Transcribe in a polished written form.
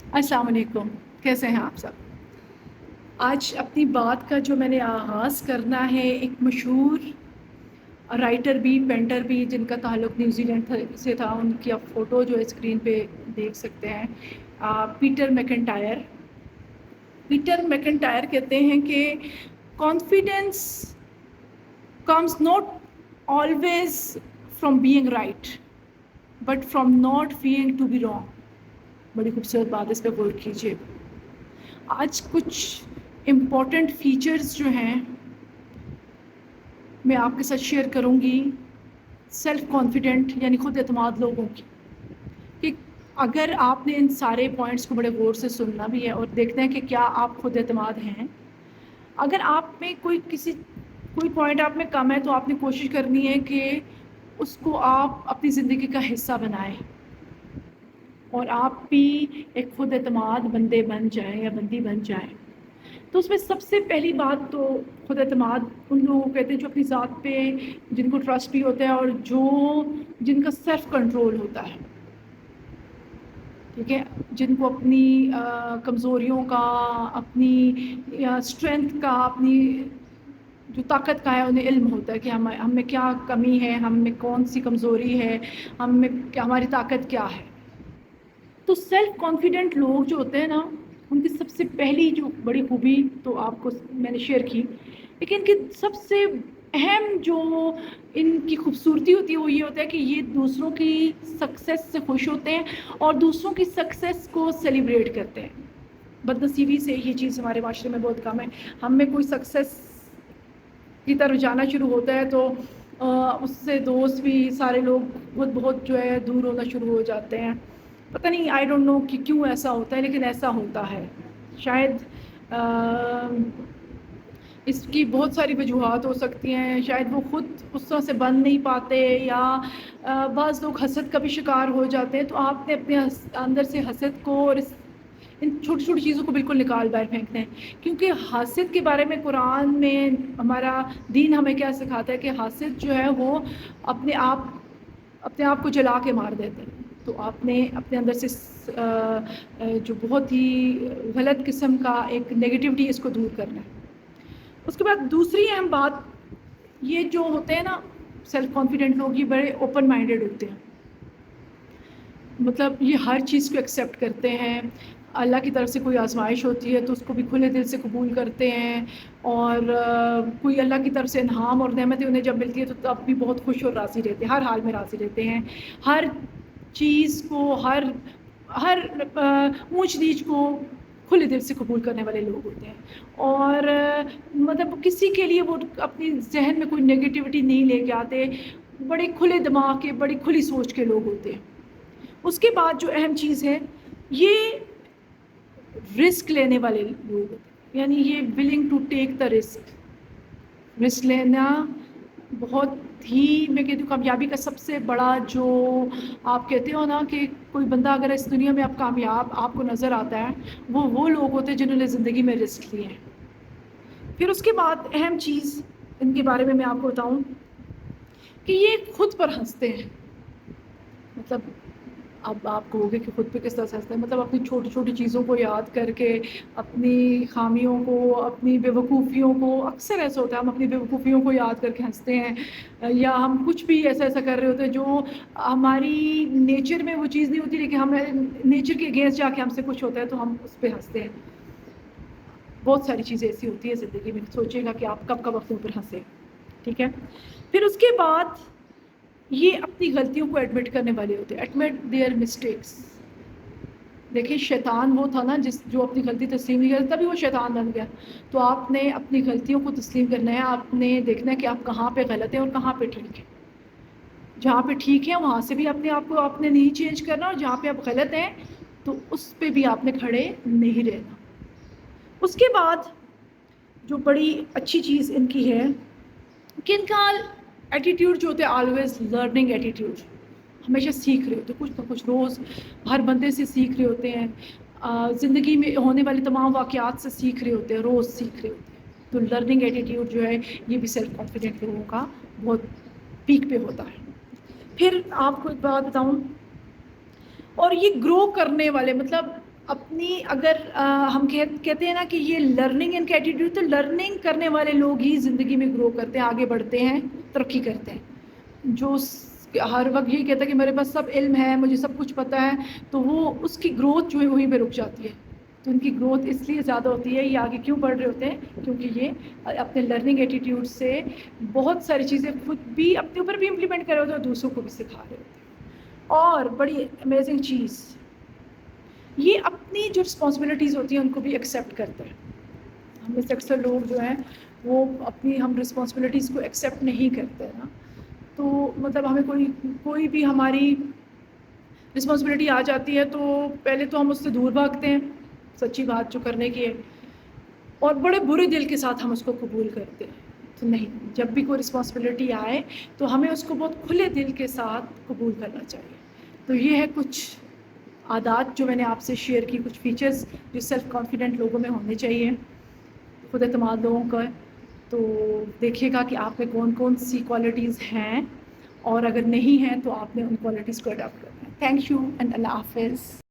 السلام علیکم، کیسے ہیں آپ سب؟ آج اپنی بات کا جو میں نے آغاز کرنا ہے ایک مشہور رائٹر بھی پینٹر بھی جن کا تعلق نیوزی لینڈ سے تھا، ان کی آپ فوٹو جو اسکرین پہ دیکھ سکتے ہیں، پیٹر میکنٹائر۔ پیٹر میکنٹائر کہتے ہیں کہ confidence comes not always from being right but from not fearing to be wrong۔ بڑی خوبصورت بات اس پہ غور کیجیے۔ آج کچھ امپورٹنٹ فیچرز جو ہیں میں آپ کے ساتھ شیئر کروں گی سیلف کانفیڈنٹ یعنی خود اعتماد لوگوں کی، کہ اگر آپ نے ان سارے پوائنٹس کو بڑے غور سے سننا بھی ہے اور دیکھنا ہے کہ کیا آپ خود اعتماد ہیں۔ اگر آپ میں کوئی پوائنٹ آپ میں کم ہے تو آپ نے کوشش کرنی ہے کہ اس کو آپ اپنی زندگی کا حصہ بنائیں اور آپ بھی ایک خود اعتماد بندے بن جائیں یا بندی بن جائیں۔ تو اس میں سب سے پہلی بات تو خود اعتماد ان لوگوں کو کہتے ہیں جو اپنی ذات پہ جن کو ٹرسٹ بھی ہوتا ہے اور جن کا سیلف کنٹرول ہوتا ہے، ٹھیک ہے، جن کو اپنی کمزوریوں کا، اپنی اسٹرینتھ کا، اپنی جو طاقت کا ہے انہیں علم ہوتا ہے کہ ہم میں کیا کمی ہے، ہم میں کون سی کمزوری ہے، ہماری طاقت کیا ہے۔ تو سیلف کانفیڈنٹ لوگ جو ہوتے ہیں نا، ان کی سب سے پہلی جو بڑی خوبی تو آپ کو میں نے شیئر کی، لیکن ان کی سب سے اہم جو ان کی خوبصورتی ہوتی ہے وہ یہ ہوتا ہے کہ یہ دوسروں کی سکسیس سے خوش ہوتے ہیں اور دوسروں کی سکسیس کو سیلیبریٹ کرتے ہیں۔ بدنصیبی سے یہ چیز ہمارے معاشرے میں بہت کم ہے۔ ہم میں کوئی سکسیس کی طرف جانا شروع ہوتا ہے تو اس سے دوست بھی سارے لوگ بہت جو ہے دور ہونا شروع ہو جاتے ہیں۔ پتہ نہیں آئی ڈونٹ نو کہ کیوں ایسا ہوتا ہے، لیکن ایسا ہوتا ہے۔ شاید اس کی بہت ساری وجوہات ہو سکتی ہیں، شاید وہ خود اس طرح سے بن نہیں پاتے، یا بعض لوگ حسد کا بھی شکار ہو جاتے ہیں۔ تو آپ نے اپنے اندر سے حسد کو اور ان چھوٹی چھوٹی چیزوں کو بالکل نکال باہر پھینکتے ہیں، کیونکہ حاسد کے بارے میں قرآن میں ہمارا دین ہمیں کیا سکھاتا ہے کہ حاسد جو ہے وہ اپنے آپ کو جلا کے مار دیتے ہیں۔ تو آپ نے اپنے اندر سے جو بہت ہی غلط قسم کا ایک نیگیٹیوٹی اس کو دور کرنا ہے۔ اس کے بعد دوسری اہم بات، یہ جو ہوتے ہیں نا سیلف کانفیڈنٹ لوگ، یہ بڑے اوپن مائنڈیڈ ہوتے ہیں، مطلب یہ ہر چیز کو ایکسیپٹ کرتے ہیں۔ اللہ کی طرف سے کوئی آزمائش ہوتی ہے تو اس کو بھی کھلے دل سے قبول کرتے ہیں، اور کوئی اللہ کی طرف سے انعام اور نعمتیں انہیں جب ملتی ہے تو تب بھی بہت خوش اور راضی رہتے ہیں، ہر حال میں راضی رہتے ہیں۔ ہر چیز کو، ہر اونچ نیچ کو کھلے دل سے قبول کرنے والے لوگ ہوتے ہیں، اور مطلب کسی کے لیے وہ اپنی ذہن میں کوئی نگیٹیوٹی نہیں لے کے آتے، بڑے کھلے دماغ کے، بڑی کھلی سوچ کے لوگ ہوتے ہیں۔ اس کے بعد جو اہم چیز ہے، یہ رسک لینے والے لوگ، یعنی یہ willing to take the risk لینا بہت ہی، میں کہتی ہوں کامیابی کا سب سے بڑا جو آپ کہتے ہو نا کہ کوئی بندہ اگر اس دنیا میں اب کامیاب آپ کو نظر آتا ہے، وہ لوگ ہوتے ہیں جنہوں نے زندگی میں رسک لیے ہیں۔ پھر اس کے بعد اہم چیز ان کے بارے میں آپ کو بتاؤں کہ یہ خود پر ہنستے ہیں۔ مطلب اب آپ کہو گے کہ خود پہ کس طرح سے ہنستے ہیں، مطلب اپنی چھوٹی چھوٹی چیزوں کو یاد کر کے، اپنی خامیوں کو، اپنی بے وقوفیوں کو، اکثر ایسا ہوتا ہے ہم اپنی بے وقوفیوں کو یاد کر کے ہنستے ہیں، یا ہم کچھ بھی ایسا کر رہے ہوتے ہیں جو ہماری نیچر میں وہ چیز نہیں ہوتی، لیکن ہمیں نیچر کے اگینسٹ جا کے ہم سے کچھ ہوتا ہے تو ہم اس پہ ہنستے ہیں۔ بہت ساری چیزیں ایسی ہوتی ہیں زندگی میں، سوچیے گا کہ آپ کب اپنے اوپر ہنسیں، ٹھیک ہے۔ پھر اس کے بعد یہ اپنی غلطیوں کو ایڈمٹ کرنے والے ہوتے ہیں، ایڈمٹ دیئر مسٹیکس۔ دیکھیں شیطان وہ تھا نا جو اپنی غلطی تسلیم نہیں کرتا، تبھی وہ شیطان بن گیا۔ تو آپ نے اپنی غلطیوں کو تسلیم کرنا ہے، آپ نے دیکھنا ہے کہ آپ کہاں پہ غلط ہیں اور کہاں پہ ٹھیک ہے۔ جہاں پہ ٹھیک ہے وہاں سے بھی اپنے آپ کو آپ نے نہیں چینج کرنا، اور جہاں پہ آپ غلط ہیں تو اس پہ بھی آپ نے کھڑے نہیں رہنا۔ اس کے بعد جو بڑی اچھی چیز ان کی ہے کہ ان کا ایٹیٹیوڈ جو ہوتا ہے آلویز لرننگ ایٹیٹیوڈ، ہمیشہ سیکھ رہے ہوتے ہیں، کچھ نہ کچھ روز ہر بندے سے سیکھ رہے ہوتے ہیں، زندگی میں ہونے والے تمام واقعات سے سیکھ رہے ہوتے ہیں، روز سیکھ رہے ہوتے ہیں۔ تو لرننگ ایٹیٹیوڈ جو ہے یہ بھی سیلف کانفیڈنٹ لوگوں کا بہت پیک پہ ہوتا ہے۔ پھر آپ کو ایک بات بتاؤں، اور یہ گرو کرنے والے، مطلب اپنی اگر ہم کہتے ہیں نا کہ یہ لرننگ ان کا ایٹیٹیوڈ، تو لرننگ کرنے والے لوگ ہی زندگی میں گرو کرتے ہیں، آگے بڑھتے ہیں، ترقی کرتے ہیں۔ جو ہر وقت یہی کہتا ہے کہ میرے پاس سب علم ہے، مجھے سب کچھ پتہ ہے، تو وہ اس کی گروتھ جو ہے وہیں پہ رک جاتی ہے۔ تو ان کی گروتھ اس لیے زیادہ ہوتی ہے، یہ آگے کیوں بڑھ رہے ہوتے ہیں؟ کیونکہ یہ اپنے لرننگ ایٹیٹیوڈ سے بہت ساری چیزیں خود بھی اپنے اوپر بھی امپلیمنٹ کر رہے ہوتے ہیں اور دوسروں کو بھی سکھا رہے ہوتے ہیں۔ اور بڑی امیزنگ چیز، یہ اپنی جو رسپانسبلٹیز ہوتی ہیں ان کو بھی ایکسیپٹ کرتا ہے۔ ہم میں سے اکثر لوگ جو ہیں وہ اپنی ہم رسپانسبلٹیز کو ایکسیپٹ نہیں کرتے نا، تو مطلب ہمیں کوئی بھی ہماری رسپانسبلٹی آ جاتی ہے تو پہلے تو ہم اس سے دور بھاگتے ہیں، سچی بات جو کرنے کی ہے، اور بڑے برے دل کے ساتھ ہم اس کو قبول کرتے ہیں۔ تو نہیں، جب بھی کوئی رسپانسبلٹی آئے تو ہمیں اس کو بہت کھلے دل کے ساتھ قبول کرنا چاہیے۔ تو یہ ہے کچھ عادات جو میں نے آپ سے شیئر کی، کچھ فیچرز جو سیلف کانفیڈنٹ لوگوں میں ہونے چاہیے، خود اعتماد لوگوں کا۔ تو دیکھیے گا کہ آپ میں کون کون سی کوالٹیز ہیں، اور اگر نہیں ہیں تو آپ نے ان کوالٹیز کو اڈاپٹ کرنا ہے۔ تھینک یو اینڈ اللہ حافظ۔